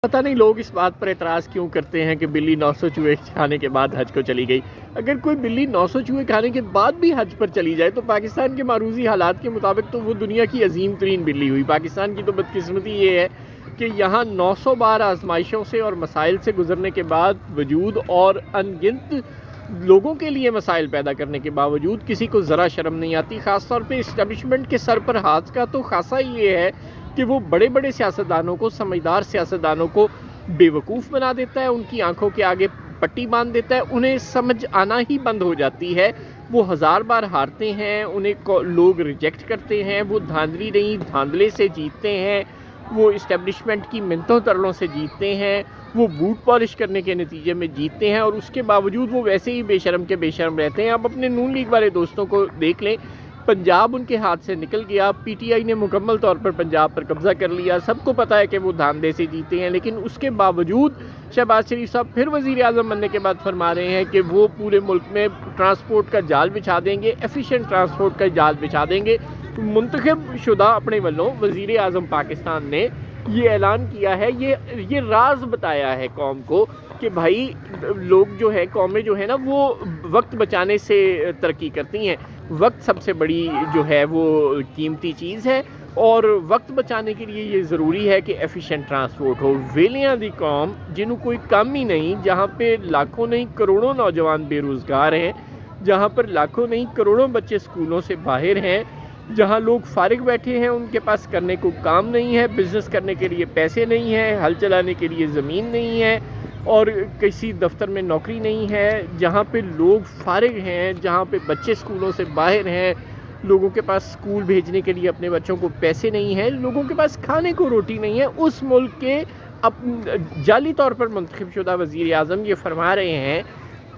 پتہ نہیں لوگ اس بات پر اعتراض کیوں کرتے ہیں کہ بلی 900 چوہے کھانے کے بعد حج کو چلی گئی۔ اگر کوئی بلی 900 چوہے کھانے کے بعد بھی حج پر چلی جائے تو پاکستان کے معروضی حالات کے مطابق تو وہ دنیا کی عظیم ترین بلی ہوئی۔ پاکستان کی تو بدقسمتی یہ ہے کہ یہاں 900 بار آزمائشوں سے اور مسائل سے گزرنے کے بعد وجود اور ان گنت لوگوں کے لیے مسائل پیدا کرنے کے باوجود کسی کو ذرا شرم نہیں آتی۔ خاص طور پہ اسٹیبلشمنٹ کے سر پر ہاتھ کا تو خاصا یہ ہے کہ وہ بڑے بڑے سیاستدانوں کو، سمجھدار سیاستدانوں کو بے وقوف بنا دیتا ہے، ان کی آنکھوں کے آگے پٹی باندھ دیتا ہے، انہیں سمجھ آنا ہی بند ہو جاتی ہے۔ وہ ہزار بار ہارتے ہیں، انہیں لوگ ریجیکٹ کرتے ہیں، وہ دھاندلی نہیں دھاندلے سے جیتتے ہیں، وہ اسٹیبلشمنٹ کی منتوں ترلوں سے جیتتے ہیں، وہ بوٹ پالش کرنے کے نتیجے میں جیتتے ہیں، اور اس کے باوجود وہ ویسے ہی بے شرم کے بے شرم رہتے ہیں۔ اب اپنے نون لیگ والے دوستوں کو دیکھ لیں، پنجاب ان کے ہاتھ سے نکل گیا، پی ٹی آئی نے مکمل طور پر پنجاب پر قبضہ کر لیا، سب کو پتہ ہے کہ وہ دھاندے سے جیتے ہیں، لیکن اس کے باوجود شہباز شریف صاحب پھر وزیر اعظم بننے کے بعد فرما رہے ہیں کہ وہ پورے ملک میں ٹرانسپورٹ کا جال بچھا دیں گے، ایفیشینٹ ٹرانسپورٹ کا جال بچھا دیں گے۔ منتخب شدہ اپنے والوں وزیر اعظم پاکستان نے یہ اعلان کیا ہے، یہ راز بتایا ہے قوم کو کہ بھائی لوگ جو ہے، قومیں جو ہے نا، وہ وقت بچانے سے ترقی کرتی ہیں۔ وقت سب سے بڑی جو ہے وہ قیمتی چیز ہے، اور وقت بچانے کے لیے یہ ضروری ہے کہ ایفیشینٹ ٹرانسپورٹ ہو۔ ویلیاں دی قوم جنہوں کوئی کام ہی نہیں، جہاں پہ لاکھوں نہیں کروڑوں نوجوان بے روزگار ہیں، جہاں پر لاکھوں نہیں کروڑوں بچے سکولوں سے باہر ہیں، جہاں لوگ فارغ بیٹھے ہیں، ان کے پاس کرنے کو کام نہیں ہے، بزنس کرنے کے لیے پیسے نہیں ہیں، ہل چلانے کے لیے زمین نہیں ہے، اور کسی دفتر میں نوکری نہیں ہے، جہاں پہ لوگ فارغ ہیں، جہاں پہ بچے سکولوں سے باہر ہیں، لوگوں کے پاس سکول بھیجنے کے لیے اپنے بچوں کو پیسے نہیں ہیں، لوگوں کے پاس کھانے کو روٹی نہیں ہے، اس ملک کے جعلی طور پر منتخب شدہ وزیر اعظم یہ فرما رہے ہیں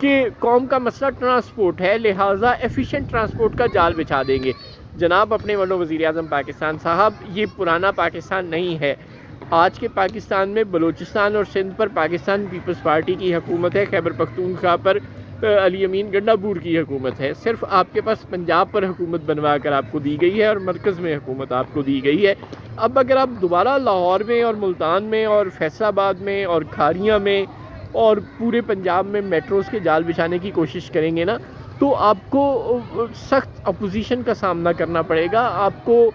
کہ قوم کا مسئلہ ٹرانسپورٹ ہے، لہٰذا ایفیشینٹ ٹرانسپورٹ کا جال بچھا دیں گے۔ جناب اپنے والوں وزیر اعظم پاکستان صاحب، یہ پرانا پاکستان نہیں ہے۔ آج کے پاکستان میں بلوچستان اور سندھ پر پاکستان پیپلز پارٹی کی حکومت ہے، خیبر پختونخوا پر علی امین گنڈا پور کی حکومت ہے۔ صرف آپ کے پاس پنجاب پر حکومت بنوا کر آپ کو دی گئی ہے، اور مرکز میں حکومت آپ کو دی گئی ہے۔ اب اگر آپ دوبارہ لاہور میں اور ملتان میں اور فیصل آباد میں اور کھاریاں میں اور پورے پنجاب میں میٹروز کے جال بچھانے کی کوشش کریں گے نا، تو آپ کو سخت اپوزیشن کا سامنا کرنا پڑے گا۔ آپ کو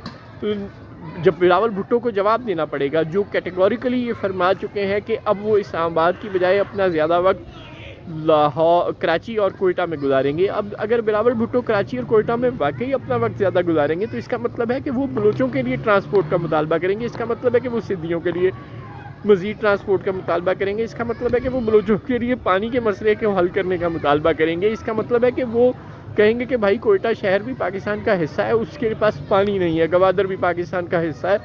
جب بلاول بھٹو کو جواب دینا پڑے گا، جو کیٹیگوریکلی یہ فرما چکے ہیں کہ اب وہ اسلام آباد کی بجائے اپنا زیادہ وقت لاہور، کراچی اور کوئٹہ میں گزاریں گے۔ اب اگر بلاول بھٹو کراچی اور کوئٹہ میں واقعی اپنا وقت زیادہ گزاریں گے تو اس کا مطلب ہے کہ وہ بلوچوں کے لیے ٹرانسپورٹ کا مطالبہ کریں گے، اس کا مطلب ہے کہ وہ سندھیوں کے لیے مزید ٹرانسپورٹ کا مطالبہ کریں گے، اس کا مطلب ہے کہ وہ بلوچوں کے لیے پانی کے مسئلے کو حل کرنے کا مطالبہ کریں گے، اس کا مطلب ہے کہ وہ کہیں گے کہ بھائی کوئٹہ شہر بھی پاکستان کا حصہ ہے، اس کے پاس پانی نہیں ہے، گوادر بھی پاکستان کا حصہ ہے،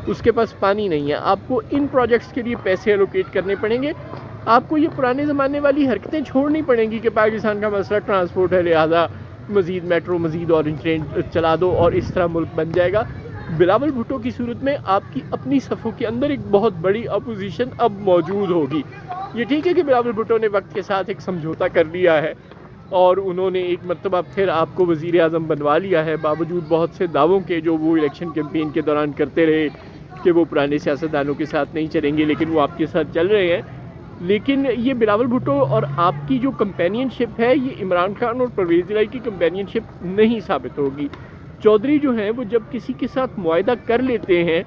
اس کے پاس پانی نہیں ہے۔ آپ کو ان پروجیکٹس کے لیے پیسے الوکیٹ کرنے پڑیں گے، آپ کو یہ پرانے زمانے والی حرکتیں چھوڑنی پڑیں گی کہ پاکستان کا مسئلہ ٹرانسپورٹ ہے، لہٰذا مزید میٹرو، مزید اورنج ٹرین چلا دو اور اس طرح ملک بن جائے گا۔ بلاول بھٹو کی صورت میں آپ کی اپنی صفوں کے اندر ایک بہت بڑی اپوزیشن اب موجود ہوگی۔ یہ ٹھیک ہے کہ بلاول بھٹو نے وقت کے ساتھ ایک سمجھوتا کر لیا ہے اور انہوں نے ایک مرتبہ پھر آپ کو وزیر اعظم بنوا لیا ہے، باوجود بہت سے دعووں کے جو وہ الیکشن کیمپین کے دوران کرتے رہے کہ وہ پرانے سیاستدانوں کے ساتھ نہیں چلیں گے، لیکن وہ آپ کے ساتھ چل رہے ہیں۔ لیکن یہ بلاول بھٹو اور آپ کی جو کمپینین شپ ہے، یہ عمران خان اور پرویز الہی کی کمپینین شپ نہیں ثابت ہوگی۔ چودھری جو ہیں وہ جب کسی کے ساتھ معاہدہ کر لیتے ہیں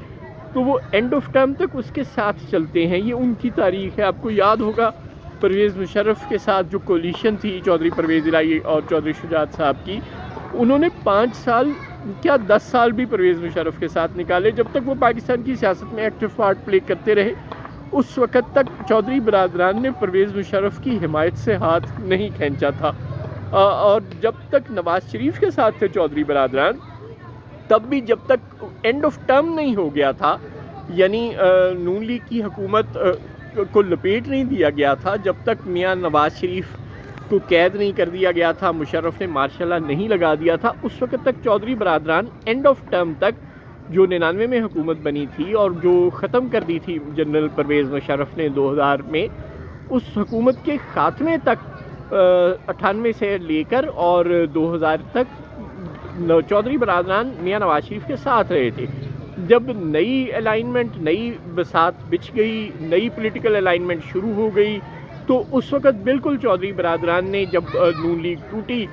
تو وہ اینڈ آف ٹرم تک اس کے ساتھ چلتے ہیں، یہ ان کی تاریخ ہے۔ آپ کو یاد ہوگا پرویز مشرف کے ساتھ جو کولیشن تھی چودھری پرویز الہی اور چودھری شجاعت صاحب کی، انہوں نے 5 سال کیا 10 سال بھی پرویز مشرف کے ساتھ نکالے، جب تک وہ پاکستان کی سیاست میں ایکٹیو پارٹ پلے کرتے رہے۔ اس وقت تک چودھری برادران نے پرویز مشرف کی حمایت سے ہاتھ نہیں کھینچا تھا، اور جب تک نواز شریف کے ساتھ تھے چودھری برادران، تب بھی جب تک اینڈ آف ٹرم نہیں ہو گیا تھا، یعنی نون لیگ کی حکومت کو لپیٹ نہیں دیا گیا تھا، جب تک میاں نواز شریف کو قید نہیں کر دیا گیا تھا، مشرف نے ماشاء اللہ نہیں لگا دیا تھا، اس وقت تک چودھری برادران اینڈ آف ٹرم تک جو 99 میں حکومت بنی تھی اور جو ختم کر دی تھی جنرل پرویز مشرف نے 2000 میں، اس حکومت کے خاتمے تک 98 سے لے کر اور 2000 تک چودھری برادران میاں نواز شریف کے ساتھ رہے تھے۔ جب نئی الائنمنٹ، نئی بساط بچھ گئی، نئی پولیٹیکل الائنمنٹ شروع ہو گئی، تو اس وقت بالکل چودھری برادران نے جب نون لیگ ٹوٹی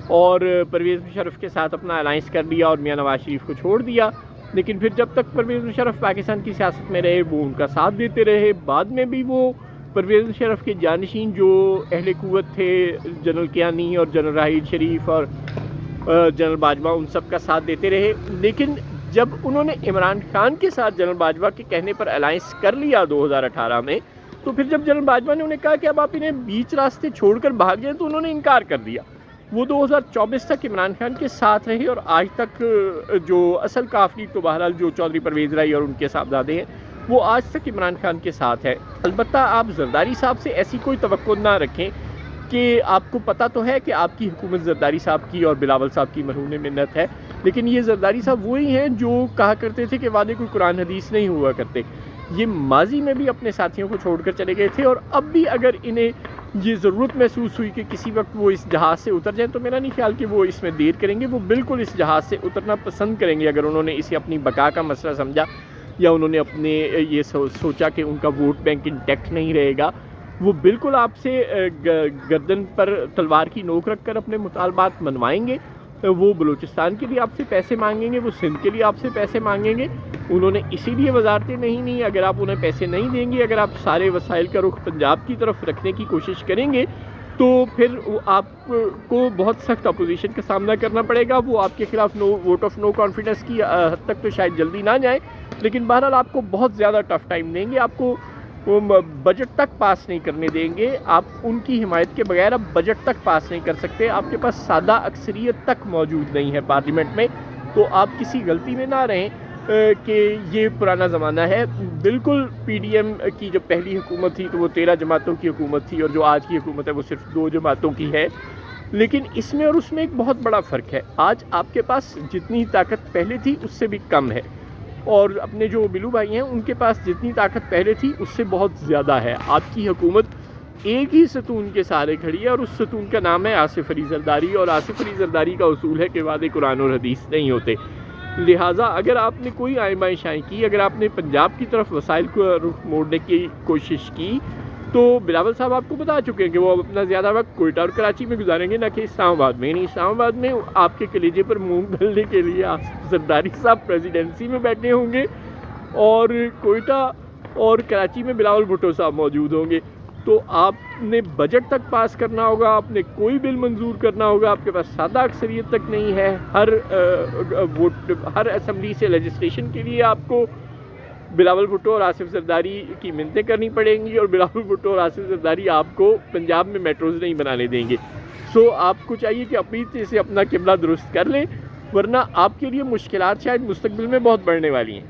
اور پرویز مشرف کے ساتھ اپنا الائنس کر لیا اور میاں نواز شریف کو چھوڑ دیا، لیکن پھر جب تک پرویز مشرف پاکستان کی سیاست میں رہے وہ ان کا ساتھ دیتے رہے. بعد میں بھی وہ پرویز مشرف کے جانشین جو اہل قوت تھے، جنرل کیانی اور جنرل راحیل شریف اور جنرل باجوہ، ان سب کا ساتھ دیتے رہے. لیکن جب انہوں نے عمران خان کے ساتھ جنرل باجوہ کے کہنے پر الائنس کر لیا 2018 میں، تو پھر جب جنرل باجوہ نے انہیں کہا کہ اب آپ انہیں بیچ راستے چھوڑ کر بھاگ جائیں، تو انہوں نے انکار کر دیا. وہ 2024 تک عمران خان کے ساتھ رہے اور آج تک جو اصل کافی تو بہرحال جو چودھری پرویز رائی اور ان کے صاحبزادے ہیں وہ آج تک عمران خان کے ساتھ ہے. البتہ آپ زرداری صاحب سے ایسی کوئی توقع نہ رکھیں کہ آپ کو پتہ تو ہے کہ آپ کی حکومت زرداری صاحب کی اور بلاول صاحب کی مرہون منت ہے، لیکن یہ زرداری صاحب وہی ہیں جو کہا کرتے تھے کہ وعدے کوئی قرآن حدیث نہیں ہوا کرتے. یہ ماضی میں بھی اپنے ساتھیوں کو چھوڑ کر چلے گئے تھے، اور اب بھی اگر انہیں یہ ضرورت محسوس ہوئی کہ کسی وقت وہ اس جہاز سے اتر جائیں، تو میرا نہیں خیال کہ وہ اس میں دیر کریں گے. وہ بالکل اس جہاز سے اترنا پسند کریں گے اگر انہوں نے اسے اپنی بقا کا مسئلہ سمجھا، یا انہوں نے اپنے یہ سوچا کہ ان کا ووٹ بینک انٹیکٹ نہیں رہے گا. وہ بالکل آپ سے گردن پر تلوار کی نوک رکھ کر اپنے مطالبات منوائیں گے. وہ بلوچستان کے لیے آپ سے پیسے مانگیں گے، وہ سندھ کے لیے آپ سے پیسے مانگیں گے. انہوں نے اسی لیے وزارتیں نہیں اگر آپ انہیں پیسے نہیں دیں گے، اگر آپ سارے وسائل کا رخ پنجاب کی طرف رکھنے کی کوشش کریں گے، تو پھر آپ کو بہت سخت اپوزیشن کا سامنا کرنا پڑے گا. وہ آپ کے خلاف ووٹ آف نو کانفیڈنس کی حد تک تو شاید جلدی نہ جائیں، لیکن بہرحال آپ کو بہت زیادہ ٹف ٹائم دیں گے. آپ کو بجٹ تک پاس نہیں کرنے دیں گے. آپ ان کی حمایت کے بغیر اب بجٹ تک پاس نہیں کر سکتے. آپ کے پاس سادہ اکثریت تک موجود نہیں ہے پارلیمنٹ میں. تو آپ کسی غلطی میں نہ رہیں کہ یہ پرانا زمانہ ہے. بالکل پی ڈی ایم کی جب پہلی حکومت تھی تو وہ 13 جماعتوں کی حکومت تھی، اور جو آج کی حکومت ہے وہ صرف 2 جماعتوں کی ہے. لیکن اس میں اور اس میں ایک بہت بڑا فرق ہے. آج آپ کے پاس جتنی طاقت پہلے تھی اس سے بھی کم ہے، اور اپنے جو بلو بھائی ہیں ان کے پاس جتنی طاقت پہلے تھی اس سے بہت زیادہ ہے. آپ کی حکومت ایک ہی ستون کے سہارے کھڑی ہے، اور اس ستون کا نام ہے آصف علی زرداری. اور آصف علی زرداری کا اصول ہے کہ وعدے قرآن اور حدیث نہیں ہوتے. لہٰذا اگر آپ نے کوئی آئیں بائیں شائیں کی، اگر آپ نے پنجاب کی طرف وسائل کو رخ موڑنے کی کوشش کی، تو بلاول صاحب آپ کو بتا چکے ہیں کہ وہ اپنا زیادہ وقت کوئٹہ اور کراچی میں گزاریں گے، نہ کہ اسلام آباد میں. نہیں، اسلام آباد میں آپ کے کلیجے پر مونگ ڈالنے کے لیے آصف زرداری صاحب پریزیڈنسی میں بیٹھے ہوں گے، اور کوئٹہ اور کراچی میں بلاول بھٹو صاحب موجود ہوں گے. تو آپ نے بجٹ تک پاس کرنا ہوگا، آپ نے کوئی بل منظور کرنا ہوگا. آپ کے پاس سادہ اکثریت تک نہیں ہے. ہر اسمبلی سے لیجسلیشن کے لیے آپ کو بلاول بھٹو اور آصف زرداری کی منتیں کرنی پڑیں گی، اور بلاول بھٹو اور آصف زرداری آپ کو پنجاب میں میٹروز نہیں بنانے دیں گے. سو آپ کو چاہیے کہ اپنی سے اپنا قبلہ درست کر لیں، ورنہ آپ کے لیے مشکلات شاید مستقبل میں بہت بڑھنے والی ہیں.